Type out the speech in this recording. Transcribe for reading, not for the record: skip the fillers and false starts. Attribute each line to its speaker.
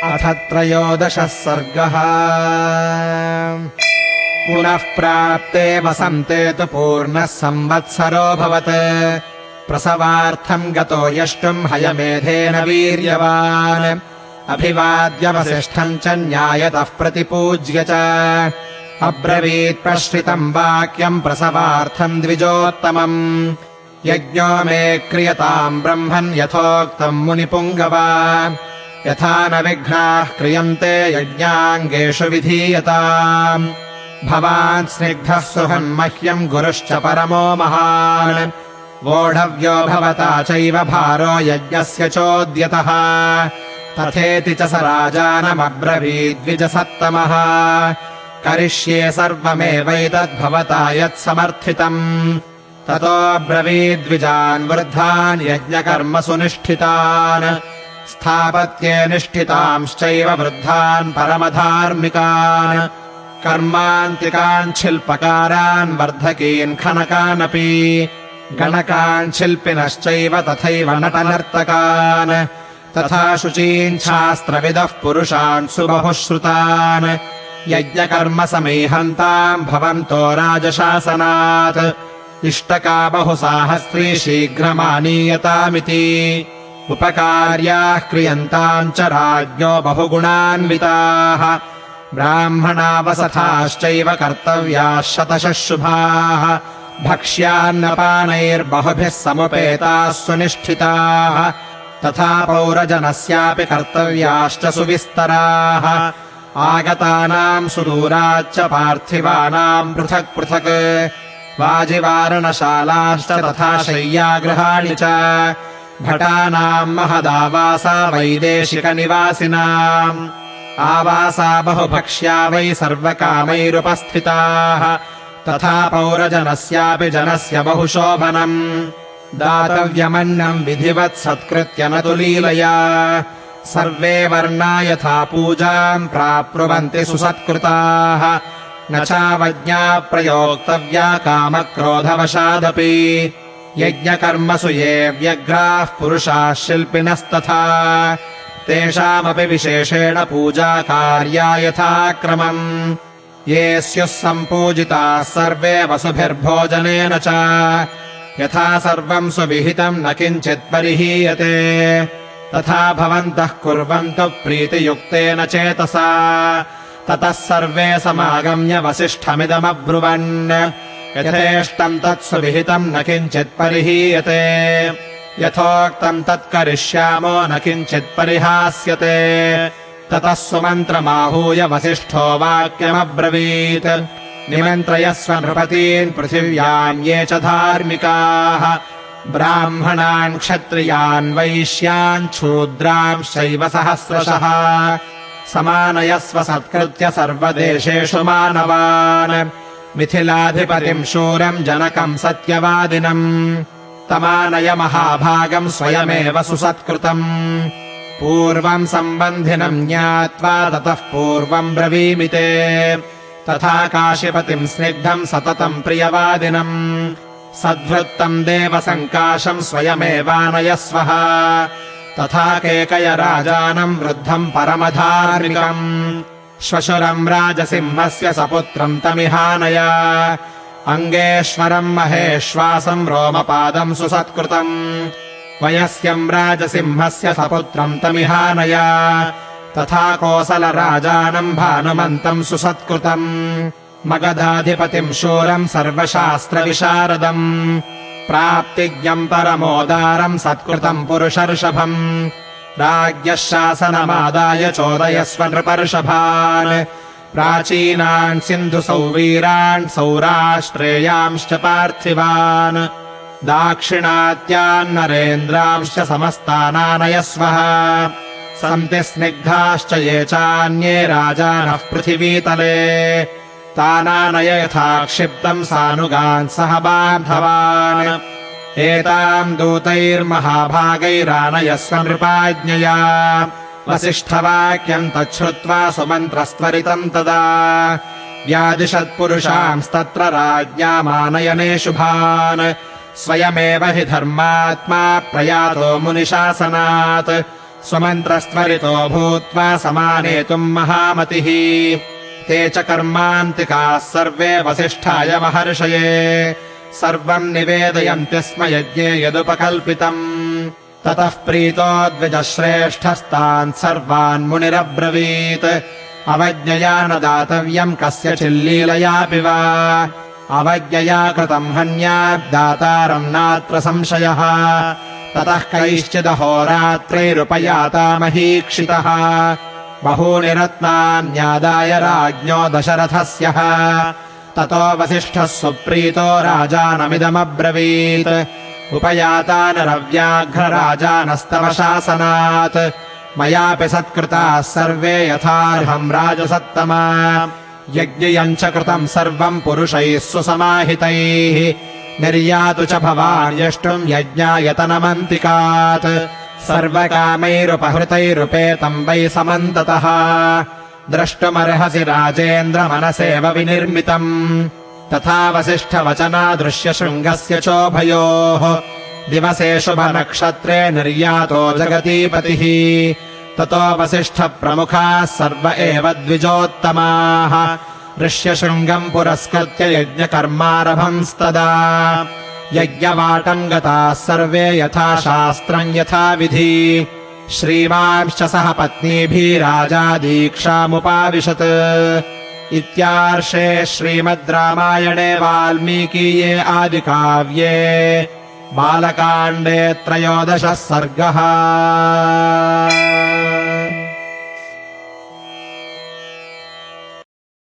Speaker 1: अथ 13 सर्गः। पुनः प्राप्ते वसन्ते तु पूर्णः संवत्सरोऽभवत्। प्रसवार्थम् गतो यष्टुम् हयमेधेन वीर्यवान्। अभिवाद्य वसिष्ठम् च न्यायतः प्रतिपूज्य च अब्रवीत् प्रश्रितम् वाक्यम् प्रसवार्थम् द्विजोत्तमम्। यज्ञो मे क्रियताम् ब्रह्मन् यथोक्तम् मुनिपुङ्गवा। यथा न विघ्नाः क्रियन्ते यज्ञाङ्गेषु विधीयताम्। भवान् स्निग्धः सुहन्मह्यम् गुरुश्च परमो महान्। वोढव्यो भवता चैव भारो यज्ञस्य चोद्यतः। तथेति च स राजानमब्रवीद्विजसत्तमः। करिष्ये सर्वमेवैतद्भवता यत्समर्थितम्। ततोऽब्रवीद्विजान् वृद्धान् यज्ञकर्मसु निष्ठितान्। स्थापत्ये निष्ठितांश्चैव वृद्धान् परमधार्मिकान्। कर्मान्तिकान् शिल्पकारान् वर्धकीन् खनकानपि। गणकान् शिल्पिनश्चैव तथैव नटनर्तकान्। तथा शुचीन् शास्त्रविदः पुरुषान् सुबहुश्रुतान्। यज्ञकर्म समीहन्ताम् भवन्तो राजशासनात्। इष्टका बहुसाहस्री शीघ्रमानीयतामिति। उपकार्याः क्रियन्ताम् च राज्ञो बहुगुणान्विताः। ब्राह्मणावसथाश्चैव कर्तव्याः शतशः शुभाः। भक्ष्यान्नपानैर्बहुभिः समुपेताः सुनिष्ठिताः। तथा पौरजनस्यापि कर्तव्याश्च सुविस्तराः। आगतानाम् सुदूराच्च पार्थिवानाम् पृथक् पृथक्। वाजिवारणशालाश्च तथा शय्यागृहाणि च। भटानाम् महदावासा वैदेशिकनिवासिनाम्। आवासा बहुभक्ष्या वै सर्वकामैरुपस्थिताः। तथा पौरजनस्यापि जनस्य बहुशोभनम्। दातव्यमन्नम् विधिवत् सत्कृत्य न तु लीलया। सर्वे वर्णा यथा पूजाम् प्राप्नुवन्ति सुसत्कृताः। न चावज्ञा प्रयोक्तव्या कामक्रोधवशादपि। यज्ञकर्मसु ये व्यग्राः पुरुषाः शिल्पिनस्तथा। तेषामपि विशेषेण पूजा कार्या यथाक्रमम्। ये स्युः सम्पूजिताः सर्वे वसुभिर्भोजनेन च। यथा सर्वम् सुविहितम् न किञ्चित् परिहीयते। तथा भवन्तः कुर्वन्तु प्रीतियुक्तेन चेतसा। ततः सर्वे समागम्य वसिष्ठमिदमब्रुवन्। यथेष्टम् तत्सुविहितम् न किञ्चित् परिहीयते। यथोक्तम् तत्करिष्यामो न किञ्चित् परिहास्यते। ततः सुमन्त्रमाहूय वसिष्ठो वाक्यमब्रवीत्। निमन्त्रयस्व नृपतीन् पृथिव्याम् ये च धार्मिकाः। ब्राह्मणान् क्षत्रियान् वैश्यान् शूद्रांश्चैव सहस्रशः। समानयस्व सत्कृत्य सर्वदेशेषु मानवान्। मिथिलाधिपतिम् शूरम् जनकम् सत्यवादिनम्। तमानय महाभागम् स्वयमेव सुसत्कृतम्। पूर्वम् सम्बन्धिनम् ज्ञात्वा ततः पूर्वम् ब्रवीमि ते। तथा काशीपतिम् स्निग्धम् सततम् प्रियवादिनम्। सद्वृत्तम् देवसङ्काशम् स्वयमेवानयस्वः। तथा केकयराजानम् वृद्धम् परमधार्मिकम्। श्वशुरम् राजसिंहस्य सपुत्रम् तमिहानय। अङ्गेश्वरम् महेश्वासम् रोमपादम् सुसत्कृतम्। वयस्यम् राजसिंहस्य सपुत्रम् तमिहानय। तथा कोसलराजानम् भानुमन्तम् सुसत्कृतम्। मगधाधिपतिम् शूरम् सर्वशास्त्रविशारदम्। प्राप्तिज्ञम् परमोदारम् सत्कृतम् पुरुषर्षभम्। राज्ञः शासनमादाय चोदयस्व नृपर्षभान्। प्राचीनान् सिन्धुसौवीरान् सौराष्ट्रेयांश्च पार्थिवान्। दाक्षिणात्यान् नरेन्द्रांश्च समस्तानानयस्वः। सन्ति स्निग्धाश्च ये चान्ये राजानः पृथिवीतले। तानानय यथा क्षिप्तम् सानुगान् सह बान्धवान्। एताम् दूतैर्महाभागैरानयस्व नृपाज्ञया। वसिष्ठवाक्यम् तच्छ्रुत्वा सुमन्त्रस्त्वरितम् तदा। व्यादिशत्पुरुषांस्तत्र राज्ञामानयने शुभान्। स्वयमेव हि धर्मात्मा प्रयातो मुनिशासनात्। स्वमन्त्रस्त्वरितो भूत्वा समानेतुम् महामतिः ते च कर्मान्तिकाः सर्वे वसिष्ठाय महर्षये सर्वम् निवेदयन्ति स्म यज्ञे यदुपकल्पितम् ततः प्रीतो द्विजश्रेष्ठस्तान् सर्वान् मुनिरब्रवीत् अवज्ञया न दातव्यम् कस्यचिल्लीलयापि वा अवज्ञया कृतम् हन्याद्दातारम् नात्र संशयः ततः कैश्चिदहोरात्रैरुपयातामहीक्षितः बहूनि रत्नान्यादाय राज्ञो दशरथस्यः ततो वसिष्ठः सुप्रीतो राजानमिदमब्रवीत् उपयातानरव्याघ्रराजानस्तव शासनात् मयापि सत्कृताः सर्वे यथार्हम् राजसत्तमा यज्ञयम् च कृतम् सर्वम् पुरुषैः सुसमाहितैः निर्यातु च भवान् यष्टुम् यज्ञायतनमन्तिकात् सर्वकामैरुपहृतैरुपेतम् वै समन्ततः द्रष्टुमर्हसि राजेन्द्र मनसेव विनिर्मितम् तथा वसिष्ठवचनादृश्य शृङ्गस्य चोभयोः दिवसे शुभनक्षत्रे निर्यातो जगतीपतिः ततो वसिष्ठप्रमुखाः सर्व एव द्विजोत्तमाः ऋष्यशृङ्गम् पुरस्कृत्य यज्ञकर्मारभंस्तदा यज्ञवाटम् गताः सर्वे यथा शास्त्रम् यथाविधि श्रीमांश्च सह पत्नीभिः राजा दीक्षामुपाविशत् इत्यार्षे श्रीमद् रामायणे वाल्मीकीये आदिकाव्ये बालकाण्डे 13 सर्गः।